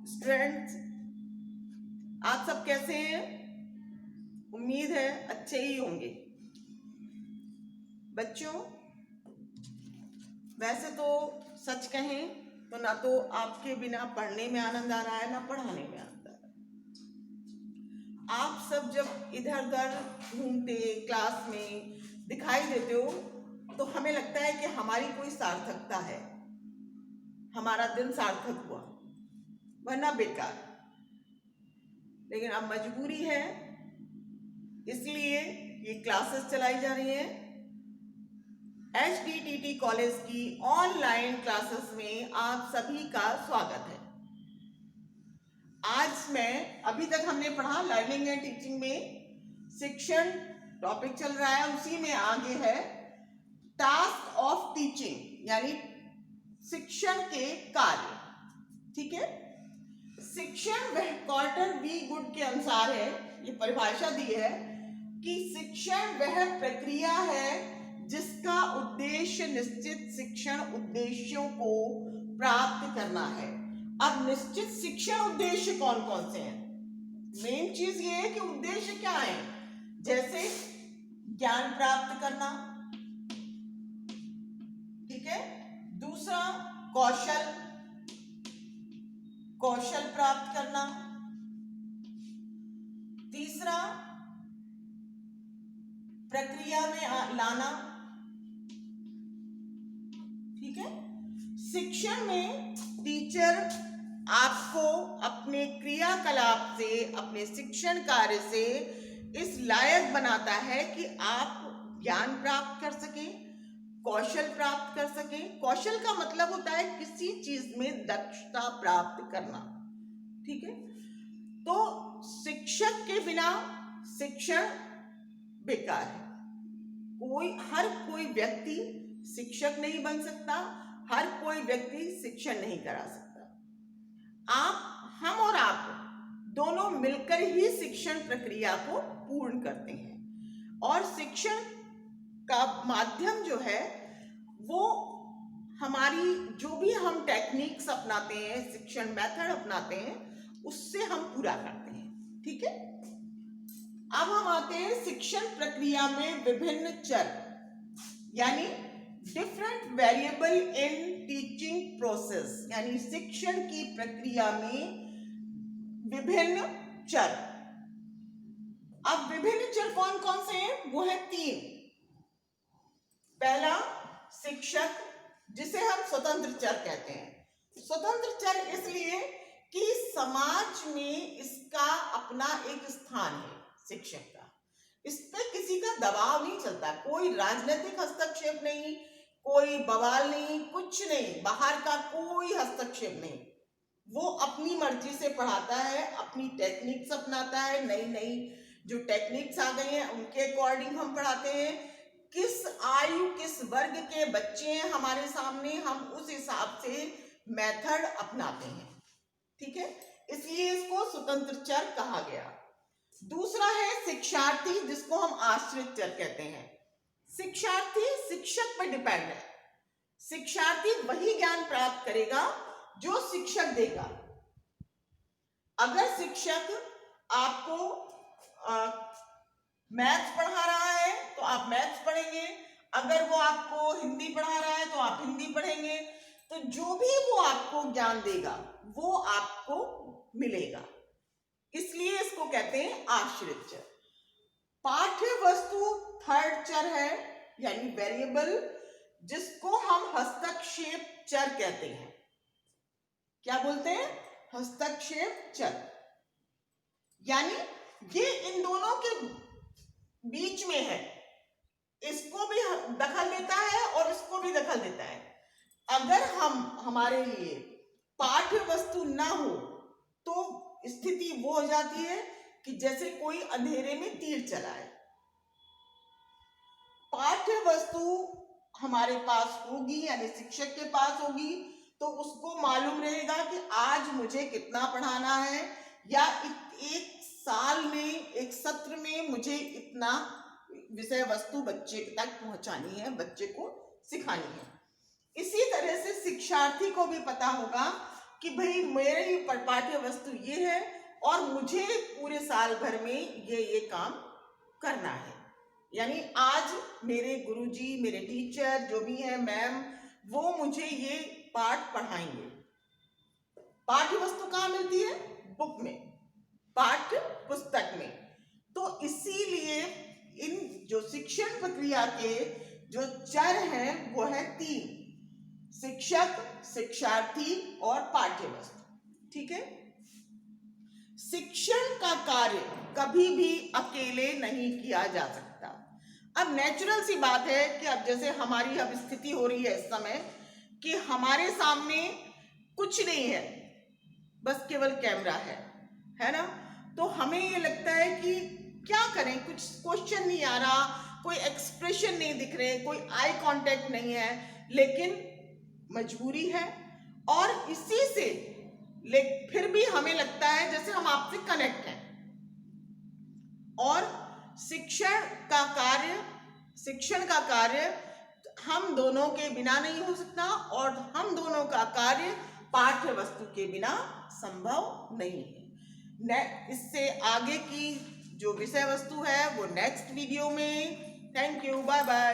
Students, आप सब कैसे हैं? उम्मीद है अच्छे ही होंगे। बच्चों, वैसे तो सच कहें तो ना तो आपके बिना पढ़ने में आनंद आ रहा है, ना पढ़ाने में आनंद आ रहा है। आप सब जब इधर उधर घूमते, क्लास में दिखाई देते हो तो हमें लगता है कि हमारी कोई सार्थकता है, हमारा दिन सार्थक हुआ, वरना बेकार। लेकिन अब मजबूरी है, इसलिए ये क्लासेस चलाई जा रही हैं। HDTT कॉलेज की ऑनलाइन क्लासेस में आप सभी का स्वागत है। आज मैं अभी तक हमने पढ़ा लर्निंग एंड टीचिंग में शिक्षण टॉपिक चल रहा है, उसी में आगे है टास्क ऑफ टीचिंग, यानी शिक्षण के कार्य। ठीक है, शिक्षण वह क्वार्टर वी गुड के अनुसार है, ये परिभाषा दी है कि शिक्षण वह प्रक्रिया है जिसका उद्देश्य निश्चित शिक्षण उद्देश्यों को प्राप्त करना है। अब निश्चित शिक्षण उद्देश्य कौन कौन से हैं? मेन चीज ये है कि उद्देश्य क्या है, जैसे ज्ञान प्राप्त करना, ठीक है। दूसरा कौशल प्राप्त करना। तीसरा प्रक्रिया में लाना, ठीक है। शिक्षण में टीचर आपको अपने क्रियाकलाप से, अपने शिक्षण कार्य से इस लायक बनाता है कि आप ज्ञान प्राप्त कर सकें, कौशल प्राप्त कर सकें। कौशल का मतलब होता है किसी चीज में दक्षता प्राप्त करना, ठीक है। तो शिक्षक के बिना शिक्षण बेकार है। हर कोई व्यक्ति शिक्षक नहीं बन सकता, हर कोई व्यक्ति शिक्षण नहीं करा सकता। हम और आप दोनों मिलकर ही शिक्षण प्रक्रिया को पूर्ण करते हैं। और शिक्षण का माध्यम जो है वो हमारी जो भी हम टेक्निक्स अपनाते हैं, शिक्षण मेथड अपनाते हैं, उससे हम पूरा करते हैं, ठीक है। अब हम आते हैं शिक्षण प्रक्रिया में विभिन्न चर, यानी different variable in teaching process, यानी शिक्षण की प्रक्रिया में विभिन्न चर। अब विभिन्न चर कौन कौन से हैं? वो है 3। पहला शिक्षक, जिसे हम स्वतंत्र चर कहते हैं। स्वतंत्र चर इसलिए कि समाज में इसका अपना एक स्थान है शिक्षक का, इस पे किसी का दबाव नहीं चलता, कोई राजनीतिक हस्तक्षेप नहीं, कोई बवाल नहीं, कुछ नहीं, बाहर का कोई हस्तक्षेप नहीं। वो अपनी मर्जी से पढ़ाता है, अपनी टेक्निक्स अपनाता है, नई नई जो टेक्निक्स आ गई हैं उनके अकॉर्डिंग हम पढ़ाते हैं। किस आयु किस वर्ग के बच्चे हैं हमारे सामने, हम उस हिसाब से मेथड अपनाते हैं, ठीक है। इसलिए इसको स्वतंत्र चर कहा गया। दूसरा है शिक्षार्थी, जिसको हम आश्रित चर कहते हैं। शिक्षार्थी शिक्षक पर डिपेंड है। शिक्षार्थी वही ज्ञान प्राप्त करेगा जो शिक्षक देगा। अगर शिक्षक आपको मैथ्स पढ़ा रहा है तो आप मैथ्स पढ़ेंगे, अगर वो आपको हिंदी पढ़ा रहा है तो आप हिंदी पढ़ेंगे। तो जो भी वो आपको ज्ञान देगा वो आपको मिलेगा, इसलिए इसको कहते हैं आश्रित चर। पाठ्य वस्तु थर्ड चर है, यानी वेरिएबल, जिसको हम हस्तक्षेप चर कहते हैं। क्या बोलते हैं? हस्तक्षेप चर, यानी ये इन दोनों के बीच में है, इसको भी दखल देता है और इसको भी दखल देता है। अगर हमारे लिए पाठ्य वस्तु ना हो तो स्थिति वो हो जाती है कि जैसे कोई अंधेरे में तीर चलाए। पाठ्य वस्तु हमारे पास होगी, यानी शिक्षक के पास होगी, तो उसको मालूम रहेगा कि आज मुझे कितना पढ़ाना है, या एक साल में, एक सत्र में मुझे इतना विषय वस्तु बच्चे तक पहुंचानी है, बच्चे को सिखानी है। इसी तरह से शिक्षार्थी को भी पता होगा कि भाई मेरी पाठ्य वस्तु ये है और मुझे पूरे साल भर में ये काम करना है। यानी आज मेरे गुरुजी, मेरे टीचर जो भी है, मैम, वो मुझे ये पाठ पढ़ाएंगे। पाठ्य वस्तु कहाँ मिलती है? बुक में, पाठ्य पुस्तक में। तो इसीलिए इन जो शिक्षण प्रक्रिया के जो चर हैं वो है 3: शिक्षक, शिक्षार्थी और पाठ्य वस्तु। ठीक है। शिक्षण का कार्य कभी भी अकेले नहीं किया जा सकता। अब नेचुरल सी बात है कि अब जैसे हमारी अब स्थिति हो रही है इस समय कि हमारे सामने कुछ नहीं है, बस केवल कैमरा है ना। तो हमें ये लगता है कि क्या करें, कुछ क्वेश्चन नहीं आ रहा, कोई एक्सप्रेशन नहीं दिख रहे, कोई आई कांटेक्ट नहीं है, लेकिन मजबूरी है। और इसी से फिर भी हमें लगता है जैसे हम आपसे कनेक्ट हैं। और शिक्षण का कार्य हम दोनों के बिना नहीं हो सकता और हम दोनों का कार्य पाठ्य वस्तु के बिना संभव नहीं है। इससे आगे की जो विषय वस्तु है वो नेक्स्ट वीडियो में। Thank you, bye bye.